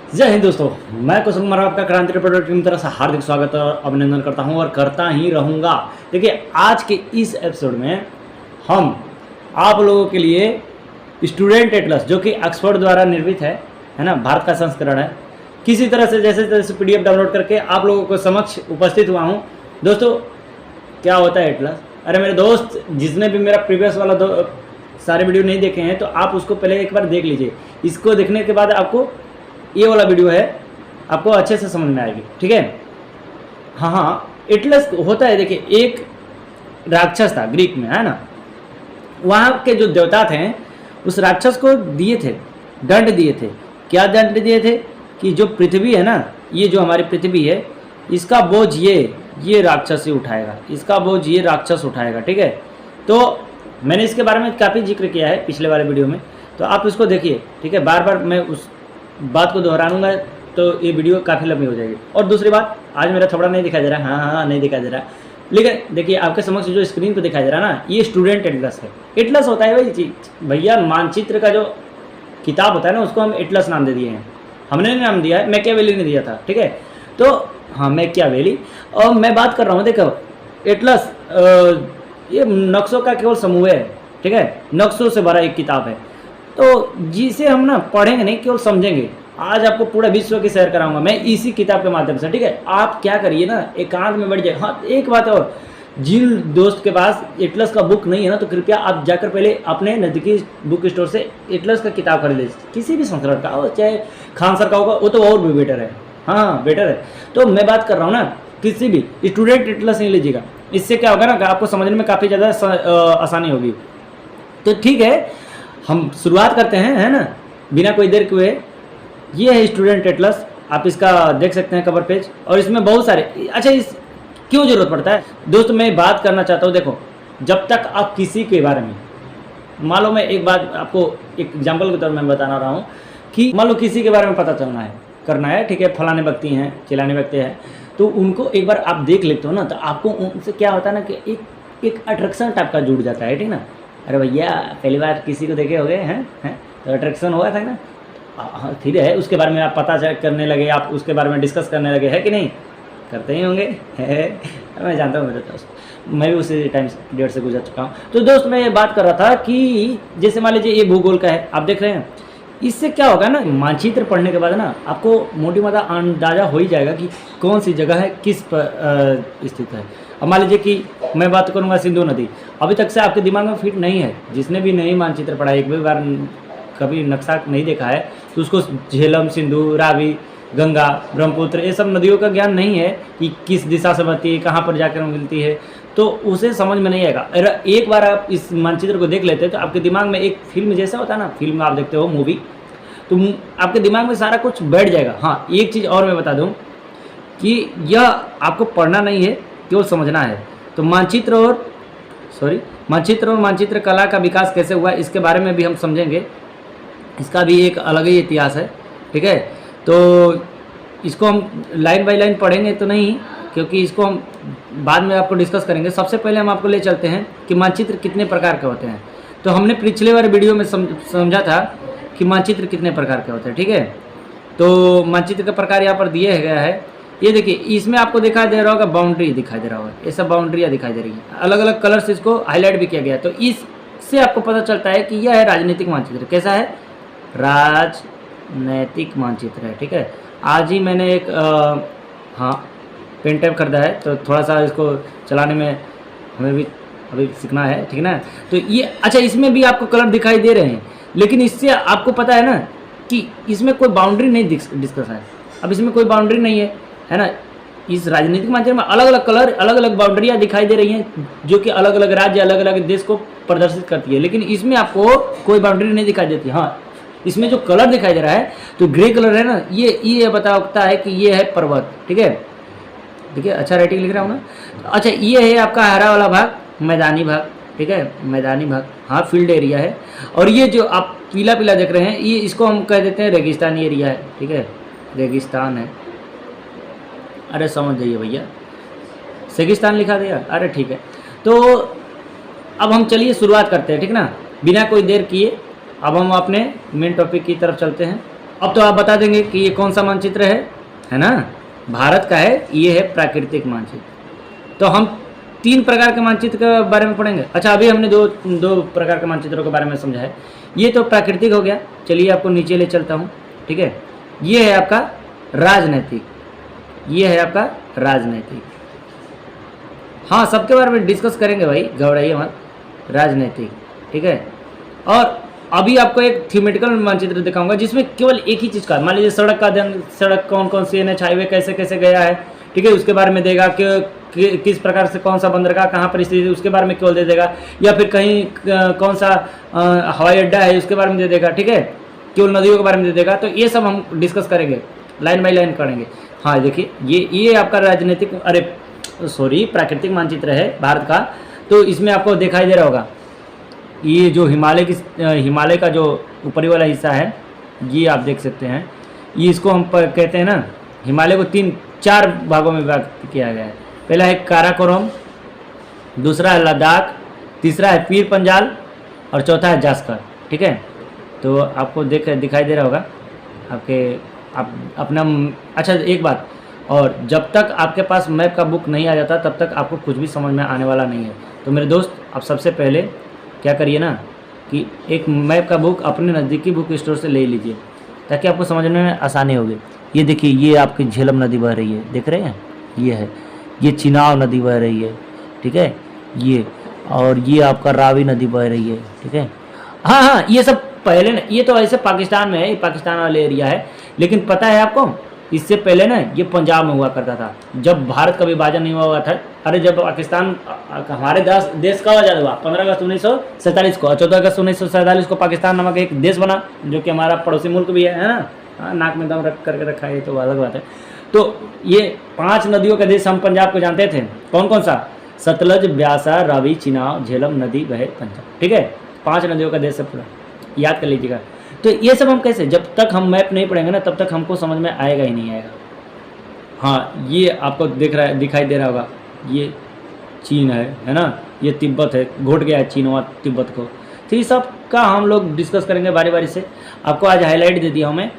जय हिंद दोस्तों, मैं कुशल कुमार आपका क्रांति रिपोर्टर टीम तरफ से हार्दिक स्वागत और अभिनंदन करता हूं और करता ही रहूंगा। देखिए, आज के इस एपिसोड में हम आप लोगों के लिए स्टूडेंट एटलस, जो कि ऑक्सफोर्ड द्वारा निर्मित है ना, भारत का संस्करण है, किसी तरह से जैसे PDF डाउनलोड करके आप लोगों को समक्ष उपस्थित हुआ हूँ। दोस्तों, क्या होता है एटलस? अरे मेरे दोस्त, जिसने भी मेरा प्रीवियस वाला सारे वीडियो नहीं देखे हैं तो आप उसको पहले एक बार देख लीजिए। इसको देखने के बाद आपको ये वाला वीडियो है, आपको अच्छे से समझ में आएगी, ठीक है। हाँ, एटलस होता है, देखिए, एक राक्षस था ग्रीक में, है ना। वहाँ के जो देवता थे उस राक्षस को दिए थे, दंड दिए थे। क्या दंड दिए थे कि जो पृथ्वी है ना, ये जो हमारी पृथ्वी है, इसका बोझ ये राक्षस ही उठाएगा, इसका बोझ ये राक्षस उठाएगा, ठीक है। तो मैंने इसके बारे में काफ़ी जिक्र किया है पिछले वाले वीडियो में, तो आप इसको देखिए, ठीक है। बार बार मैं उस बात को दोहराऊंगा तो ये वीडियो काफ़ी लंबी हो जाएगी। और दूसरी बात, आज मेरा थोड़ा नहीं दिखाई दे रहा, हाँ नहीं दिखाई दे रहा, लेकिन देखिए आपके समक्ष जो स्क्रीन पे दिखाई दे रहा ना, ये स्टूडेंट एटलस है। एटलस होता है वही चीज भैया, मानचित्र का जो किताब होता है ना, उसको हम एटलस नाम दे दिए हैं। हमने नहीं नाम दिया है, मैकियावेली ने दिया था, ठीक है। तो हाँ, मैकियावेली। और मैं बात कर रहा हूँ, देखो एटलस ये नक्शों का केवल समूह है, ठीक है। नक्शों से भरा एक किताब है, तो जिसे हम ना पढ़ेंगे नहीं, केवल समझेंगे। आज आपको पूरा विश्व की सैर कराऊंगा मैं इसी किताब के माध्यम से, ठीक है। आप क्या करिए ना, एकांत में बैठ जाए। हाँ, एक बात और, जिन दोस्त के पास एटलस का बुक नहीं है ना, तो कृपया आप जाकर पहले अपने नज़दीकी बुक स्टोर से एटलस का किताब खरीद लीजिए, किसी भी संस्करण का हो, चाहे खान सर का होगा, वो तो और भी बेटर है। हाँ बेटर है। तो मैं बात कर रहा हूँ ना, किसी भी स्टूडेंट एटलस नहीं लीजिएगा। इससे क्या होगा ना, आपको समझने में काफ़ी ज़्यादा आसानी होगी। तो ठीक है, हम शुरुआत करते हैं, है ना, बिना कोई देर हुए। ये है स्टूडेंट एटलस, आप इसका देख सकते हैं कवर पेज, और इसमें बहुत सारे, अच्छा, इस क्यों ज़रूरत पड़ता है दोस्त, मैं बात करना चाहता हूँ। देखो, जब तक आप किसी के बारे में, मान लो मैं एक बात आपको एक एग्जाम्पल के तौर में बताना रहा हूँ कि मान लो किसी के बारे में पता चलना है, करना है, ठीक है। फलाने व्यक्ति हैं, चिलाने व्यक्ति हैं, तो उनको एक बार आप देख लेते हो ना, तो आपको उनसे क्या होता है ना कि एक अट्रैक्शन टाइप का जुड़ जाता है, ठीक ना। अरे भैया, पहली बार किसी को देखे हो गए हैं, तो अट्रैक्शन हुआ था ना। हाँ, फिर है, उसके बारे में आप पता करने लगे, आप उसके बारे में डिस्कस करने लगे, है कि नहीं? करते ही होंगे, है। मैं जानता हूँ मेरे दोस्त, मैं भी उसी टाइम पीरियड से गुजर चुका हूँ। तो दोस्त, मैं ये बात कर रहा था कि जैसे मान लीजिए ये भूगोल का है, आप देख रहे हैं, इससे क्या होगा ना, मानचित्र पढ़ने के बाद ना आपको मोटी मोटा अंदाज़ा हो ही जाएगा कि कौन सी जगह है, किस पर स्थित है। अब मान लीजिए कि मैं बात करूँगा सिंधु नदी, अभी तक से आपके दिमाग में फिट नहीं है। जिसने भी नहीं मानचित्र पढ़ा, एक भी बार कभी नक्शा नहीं देखा है, तो उसको झेलम, सिंधु, रावी, गंगा, ब्रह्मपुत्र, ये सब नदियों का ज्ञान नहीं है कि किस दिशा से बहती है, कहाँ पर जाकर मिलती है, तो उसे समझ में नहीं आएगा। अगर एक बार आप इस मानचित्र को देख लेते हैं तो आपके दिमाग में एक फिल्म जैसा होता है ना, फिल्म आप देखते हो, मूवी, तो आपके दिमाग में सारा कुछ बैठ जाएगा। हाँ, एक चीज़ और मैं बता दूँ कि यह आपको पढ़ना नहीं है, केवल समझना है। तो मानचित्र और मानचित्र कला का विकास कैसे हुआ, इसके बारे में भी हम समझेंगे। इसका भी एक अलग ही इतिहास है, ठीक है। तो इसको हम लाइन बाय लाइन पढ़ेंगे तो नहीं, क्योंकि इसको हम बाद में आपको डिस्कस करेंगे। सबसे पहले हम आपको ले चलते हैं कि मानचित्र कितने प्रकार के होते हैं। तो हमने पिछले वाले वीडियो में समझा था कि मानचित्र कितने प्रकार के होते हैं, ठीक है। तो मानचित्र का प्रकार यहाँ पर दिया गया है, ये देखिए। इसमें आपको दिखाई दे रहा होगा, बाउंड्री दिखाई दे रहा होगा, ये सब बाउंड्रियाँ दिखाई दे रही हैं, अलग अलग कलर से इसको हाईलाइट भी किया गया है। तो इससे आपको पता चलता है कि यह है राजनीतिक मानचित्र। कैसा है? राजनैतिक मानचित्र है, ठीक है। आज ही मैंने एक हाँ, पेन टैप खरीदा है, तो थोड़ा सा इसको चलाने में हमें भी अभी सीखना है, ठीक ना। तो ये, अच्छा, इसमें भी आपको कलर दिखाई दे रहे हैं, लेकिन इससे आपको पता है ना कि इसमें कोई बाउंड्री नहीं डिस्कस है। अब इसमें कोई बाउंड्री नहीं है ना। इस राजनीतिक मानचित्र में अलग अलग कलर, अलग अलग बाउंड्रियाँ दिखाई दे रही हैं, जो कि अलग अलग राज्य, अलग अलग देश को प्रदर्शित करती है, लेकिन इसमें आपको कोई बाउंड्री नहीं दिखाई देती। हाँ, इसमें जो कलर दिखाई दे रहा है, तो ग्रे कलर है ना, ये बताता है कि ये है पर्वत, ठीक है। ठीक है, अच्छा राइटिंग लिख रहा हूँ ना। अच्छा, ये है आपका हरा वाला भाग, मैदानी भाग, ठीक है, मैदानी भाग, हाँ, फील्ड एरिया है। और ये जो आप पीला पीला देख रहे हैं, ये इसको हम कह देते हैं रेगिस्तानी एरिया है, ठीक है, रेगिस्तान है। अरे समझ जाइए भैया, रेगिस्तान लिखा दिया, अरे ठीक है। तो अब हम चलिए शुरुआत करते हैं, ठीक ना, बिना कोई देर किए। अब हम अपने मेन टॉपिक की तरफ चलते हैं। अब तो आप बता देंगे कि ये कौन सा मानचित्र है ना, भारत का है, ये है प्राकृतिक मानचित्र। तो हम 3 प्रकार के मानचित्र के बारे में पढ़ेंगे। अच्छा, अभी हमने दो प्रकार के मानचित्रों के बारे में समझा है। ये तो प्राकृतिक हो गया, चलिए आपको नीचे ले चलता हूँ, ठीक है। ये है आपका राजनैतिक, ये है आपका राजनैतिक। हाँ, सबके बारे में डिस्कस करेंगे भाई, घबराइए मत। राजनैतिक, ठीक है। और अभी आपको एक थीमेटिकल मानचित्र दिखाऊंगा जिसमें केवल एक ही चीज़ का, मान लीजिए सड़क का अध्ययन, सड़क कौन कौन सी NH हाईवे कैसे कैसे गया है, ठीक है, उसके बारे में देगा कि किस प्रकार से कौन सा बंदरगाह कहाँ पर स्थित है, उसके बारे में केवल दे देगा, या फिर कहीं कौन सा हवाई अड्डा है उसके बारे में दे देगा, ठीक है, केवल नदियों के बारे में दे देगा। तो ये सब हम डिस्कस करेंगे, लाइन बाई लाइन करेंगे। हाँ देखिए, ये आपका राजनीतिक, प्राकृतिक मानचित्र है भारत का। तो इसमें आपको दिखाई दे रहा होगा, ये जो हिमालय का जो ऊपरी वाला हिस्सा है, ये आप देख सकते हैं। ये इसको हम कहते हैं ना, हिमालय को 4 भागों में विभाजित किया गया है। पहला है काराकोरम, दूसरा है लद्दाख, तीसरा है पीर पंजाल और चौथा है जास्कर, ठीक है। तो आपको दिखाई दे रहा होगा आप अपना। अच्छा, एक बात और, जब तक आपके पास मैप का बुक नहीं आ जाता तब तक आपको कुछ भी समझ में आने वाला नहीं है। तो मेरे दोस्त, आप सबसे पहले क्या करिए ना कि एक मैप का बुक अपने नज़दीकी बुक स्टोर से ले लीजिए, ताकि आपको समझने में आसानी होगी। ये देखिए, ये आपकी झेलम नदी बह रही है, देख रहे हैं, ये है, ये चिनाब नदी बह रही है, ठीक है, ये, और ये आपका रावी नदी बह रही है, ठीक है। हाँ, ये सब पहले ना, ये तो ऐसे पाकिस्तान में है, ये पाकिस्तान वाले एरिया है, लेकिन पता है आपको, इससे पहले ना ये पंजाब में हुआ करता था, जब भारत का विभाजन नहीं हुआ था। अरे जब पाकिस्तान, हमारे देश का आज़ाद हुआ 15 अगस्त 1947 को, 14 अगस्त 1947 को पाकिस्तान नामक एक देश बना, जो कि हमारा पड़ोसी मुल्क भी है ना। हाँ, नाक में दम रख करके रखा है, तो अलग बात है। तो ये 5 नदियों का देश हम पंजाब को जानते थे, कौन कौन सा? सतलज, ब्यासा, रावी, चिनाब, झेलम नदी बहे पंजाब, ठीक है। 5 नदियों का देश है पूरा, याद कर लीजिएगा। तो ये सब हम कैसे, जब तक हम मैप नहीं पढ़ेंगे ना, तब तक हमको समझ में आएगा ही नहीं आएगा। हाँ, ये आपको दिखाई दे रहा होगा, ये चीन है ना, ये तिब्बत है, घुट गया है चीन और तिब्बत को। तो ये सब का हम लोग डिस्कस करेंगे बारी बारी से। आपको आज हाईलाइट दे दिया हूँ मैं।